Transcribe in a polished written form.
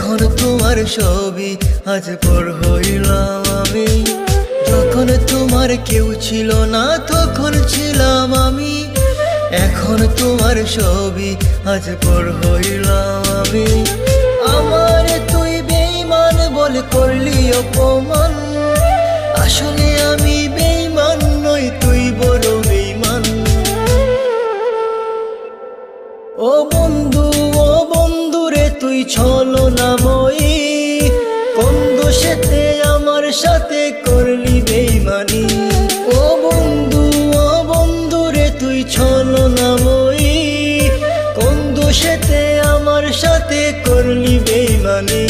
এখন তোমার ছবি আজ পর হইলাম আমি। যখন তোমার কেউ ছিল না তখন ছিলাম আমি। এখন তোমার ছবি আজ পর হইলাম আমি। আমার তুই বেঈমান বলে করলি অপমান, আসলে আমি বেঈমান নই, তুই বড় বেঈমান। ও বন্ধু, ও বন্ধু রে তুই ছলনাময়ী, কোন দোষেতে আমার সাথে করলি বেঈমানি। ও বন্ধু, ও বন্ধু রে তুই ছলনাময়ী, কোন দোষেতে আমার সাথে করলি বেঈমানি।